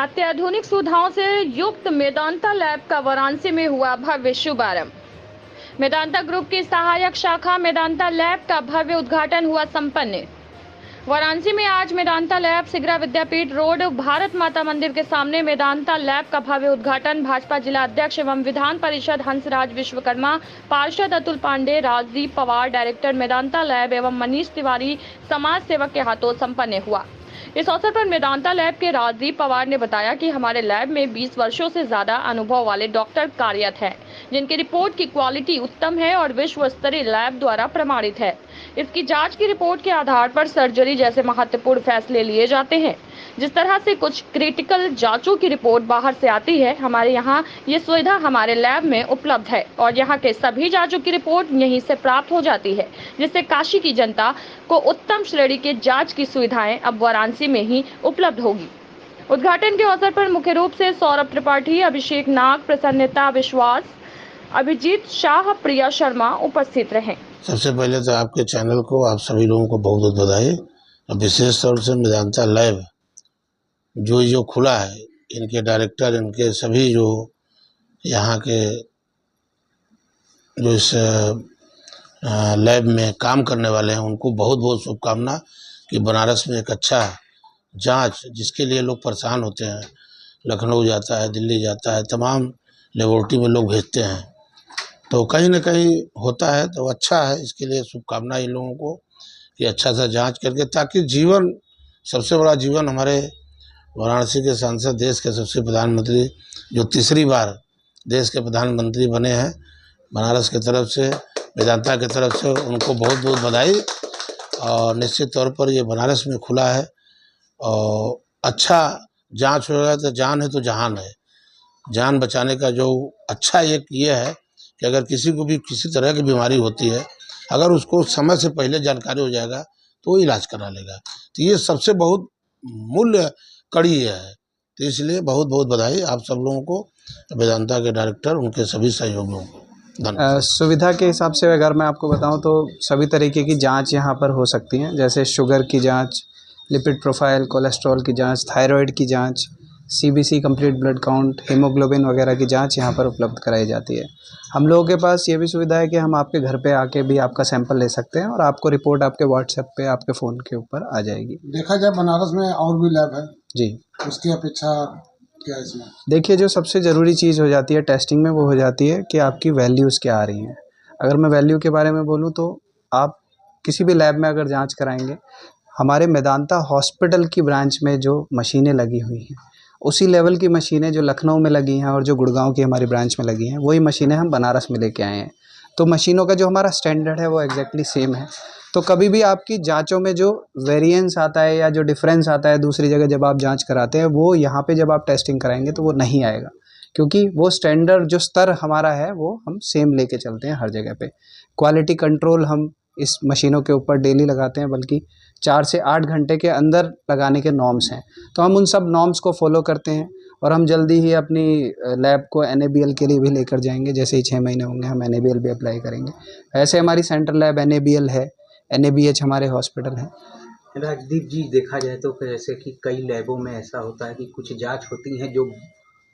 अत्याधुनिक सुविधाओं से युक्त मेदांता लैब का वाराणसी में हुआ भव्य शुभारंभ। मेदांता ग्रुप की सहायक शाखा मेदांता लैब का भव्य उद्घाटन हुआ संपन्न। वाराणसी में आज मेदांता लैब सिगरा विद्यापीठ रोड भारत माता मंदिर के सामने मेदांता लैब का भव्य उद्घाटन भाजपा जिला अध्यक्ष एवं विधान परिषद हंसराज विश्वकर्मा, पार्षद अतुल पांडे, राजदीप पवार, डायरेक्टर मेदांता लैब एवं मनीष तिवारी समाज सेवक के हाथों संपन्न हुआ। इस अवसर पर मेदांता लैब के राजदीप पवार ने बताया कि हमारे लैब में 20 वर्षों से ज्यादा अनुभव वाले डॉक्टर कार्यरत हैं, जिनकी रिपोर्ट की क्वालिटी उत्तम है और विश्व स्तरीय लैब द्वारा प्रमाणित है। इसकी जांच की रिपोर्ट के आधार पर सर्जरी जैसे महत्वपूर्ण फैसले लिए जाते हैं। जिस तरह से कुछ क्रिटिकल जांचों की रिपोर्ट बाहर से आती है, हमारे यहाँ ये सुविधा हमारे लैब में उपलब्ध है और यहाँ के सभी जांचों की रिपोर्ट यहीं से प्राप्त हो जाती है, जिससे काशी की जनता को उत्तम श्रेणी के जांच की सुविधाएं अब वाराणसी में ही उपलब्ध होगी। उद्घाटन के अवसर पर मुख्य रूप से सौरभ त्रिपाठी, अभिषेक नाग, प्रसन्नता विश्वास, अभिजीत शाह, प्रिया शर्मा उपस्थित रहे। सबसे पहले तो आपके चैनल को, आप सभी लोगों को बहुत बहुत बधाई और विशेष तौर से मेदांता लैब जो खुला है, इनके डायरेक्टर, इनके सभी जो यहाँ के जो इस लैब में काम करने वाले हैं, उनको बहुत बहुत शुभकामना कि बनारस में एक अच्छा जांच, जिसके लिए लोग परेशान होते हैं, लखनऊ जाता है, दिल्ली जाता है, तमाम लेबोरेटरी में लोग भेजते हैं, तो कहीं ना कहीं होता है, तो अच्छा है। इसके लिए शुभकामना इन लोगों को कि अच्छा सा जांच करके, ताकि जीवन, सबसे बड़ा जीवन हमारे वाराणसी के सांसद, देश के सबसे प्रधानमंत्री, जो तीसरी बार देश के प्रधानमंत्री बने हैं बनारस की तरफ से, मेदांता की तरफ से, उनको बहुत बहुत बधाई। और निश्चित तौर पर ये बनारस में खुला है और अच्छा जांच होगा तो जान है तो जहान है। जान बचाने का जो अच्छा एक ये है कि अगर किसी को भी किसी तरह की बीमारी होती है, अगर उसको समय से पहले जानकारी हो जाएगा तो वो इलाज करा लेगा। तो ये सबसे बहुत मूल्य कड़ी है। तो इसलिए बहुत बहुत बधाई आप सब लोगों को, मेदांता के डायरेक्टर, उनके सभी सहयोगियों को। सुविधा के हिसाब से अगर मैं आपको बताऊं तो सभी तरीके की जांच यहां पर हो सकती हैं, जैसे शुगर की जांच, लिपिड प्रोफाइल, कोलेस्ट्रॉल की जांच, थायराइड की जांच, CBC complete blood count, haemoglobin वगैरह की जांच यहां पर उपलब्ध कराई जाती है। हम लोगों के पास ये भी सुविधा है कि हम आपके घर पे आके भी आपका सैंपल ले सकते हैं और आपको रिपोर्ट आपके व्हाट्सएप पे, आपके फ़ोन के ऊपर आ जाएगी। देखा जाए बनारस में और भी लैब है जी, उसकी अपेक्षा क्या है इसमें? देखिए, जो सबसे ज़रूरी चीज़ हो जाती है टेस्टिंग में, वो हो जाती है कि आपकी वैल्यूज़ क्या आ रही हैं। अगर मैं वैल्यू के बारे में बोलूँ तो आप किसी भी लैब में अगर जांच कराएंगे, हमारे मेदांता हॉस्पिटल की ब्रांच में जो मशीनें लगी हुई हैं, उसी लेवल की मशीनें जो लखनऊ में लगी हैं और जो गुड़गांव की हमारी ब्रांच में लगी हैं, वही मशीनें हम बनारस में लेके आए हैं। तो मशीनों का जो हमारा स्टैंडर्ड है वो एग्जैक्टली सेम है। तो कभी भी आपकी जांचों में जो वेरिएंस आता है या जो डिफरेंस आता है दूसरी जगह जब आप जांच कराते हैं, वो यहाँ पे जब आप टेस्टिंग कराएंगे तो वो नहीं आएगा, क्योंकि वो स्टैंडर्ड जो स्तर हमारा है वो हम सेम लेके चलते हैं हर जगह पे। क्वालिटी कंट्रोल हम इस मशीनों के ऊपर डेली लगाते हैं, बल्कि 4 से 8 घंटे के अंदर लगाने के नॉर्म्स हैं। तो हम उन सब नॉर्म्स को फॉलो करते हैं और हम जल्दी ही अपनी लैब को NABL के लिए भी लेकर जाएंगे। जैसे ही 6 महीने होंगे हम NABL भी अप्लाई करेंगे। ऐसे हमारी सेंट्रल लैब NABL है, NABH हमारे हॉस्पिटल है। राजदीप जी, देखा जाए तो जैसे कि कई लैबों में ऐसा होता है कि कुछ जांच होती हैं जो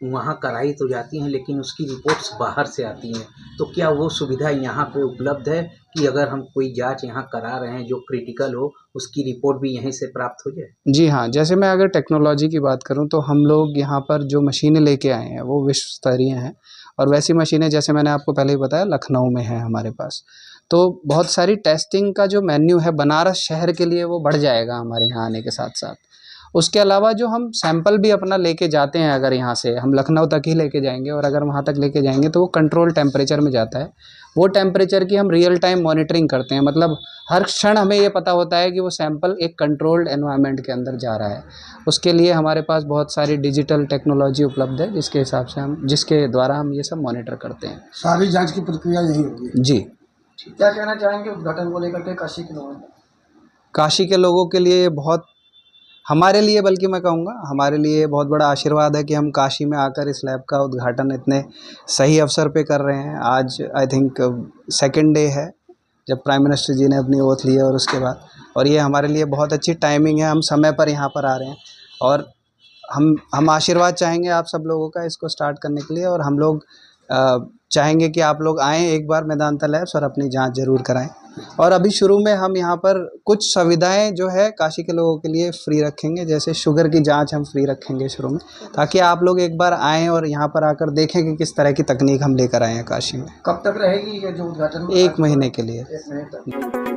वहाँ कराई तो जाती हैं, लेकिन उसकी रिपोर्ट्स बाहर से आती हैं। तो क्या वो सुविधा यहाँ पे उपलब्ध है कि अगर हम कोई जांच यहाँ करा रहे हैं जो क्रिटिकल हो, उसकी रिपोर्ट भी यहीं से प्राप्त हो जाए? जी हाँ, जैसे मैं अगर टेक्नोलॉजी की बात करूँ तो हम लोग यहाँ पर जो मशीनें लेके आए हैं वो विश्व स्तरीय हैं, और वैसी मशीनें जैसे मैंने आपको पहले ही बताया लखनऊ में है हमारे पास। तो बहुत सारी टेस्टिंग का जो मेन्यू है बनारस शहर के लिए वो बढ़ जाएगा हमारे यहाँ आने के साथ साथ। उसके अलावा जो हम सैंपल भी अपना लेके जाते हैं, अगर यहाँ से हम लखनऊ तक ही लेके जाएंगे और अगर वहाँ तक लेके जाएंगे तो वो कंट्रोल टेम्परेचर में जाता है। वो टेम्परेचर की हम रियल टाइम मॉनिटरिंग करते हैं, मतलब हर क्षण हमें ये पता होता है कि वो सैंपल एक कंट्रोल्ड एनवायरनमेंट के अंदर जा रहा है। उसके लिए हमारे पास बहुत सारी डिजिटल टेक्नोलॉजी उपलब्ध है, जिसके द्वारा हम ये सब मॉनिटर करते हैं। सारी जांच की प्रक्रिया यही होगी। जी। क्या कहना चाहेंगे उद्घाटन को लेकर के काशी के लोगों को? काशी के लोगों के लिए बहुत, हमारे लिए, बल्कि मैं कहूँगा हमारे लिए बहुत बड़ा आशीर्वाद है कि हम काशी में आकर इस लैब का उद्घाटन इतने सही अवसर पे कर रहे हैं। आज आई थिंक सेकंड डे है जब प्राइम मिनिस्टर जी ने अपनी ओथ ली है, और उसके बाद, और ये हमारे लिए बहुत अच्छी टाइमिंग है। हम समय पर यहाँ पर आ रहे हैं और हम आशीर्वाद चाहेंगे आप सब लोगों का इसको स्टार्ट करने के लिए, और हम लोग चाहेंगे कि आप लोग आएँ एक बार मेदांता लैब्स और अपनी जांच ज़रूर कराएं। और अभी शुरू में हम यहाँ पर कुछ सुविधाएं जो है काशी के लोगों के लिए फ्री रखेंगे, जैसे शुगर की जांच हम फ्री रखेंगे शुरू में, ताकि आप लोग एक बार आएँ और यहाँ पर आकर देखें कि किस तरह की तकनीक हम लेकर आए हैं काशी में। कब तक रहेगी ये जो उद्घाटन? 1 महीने के लिए। 1 महीने तक।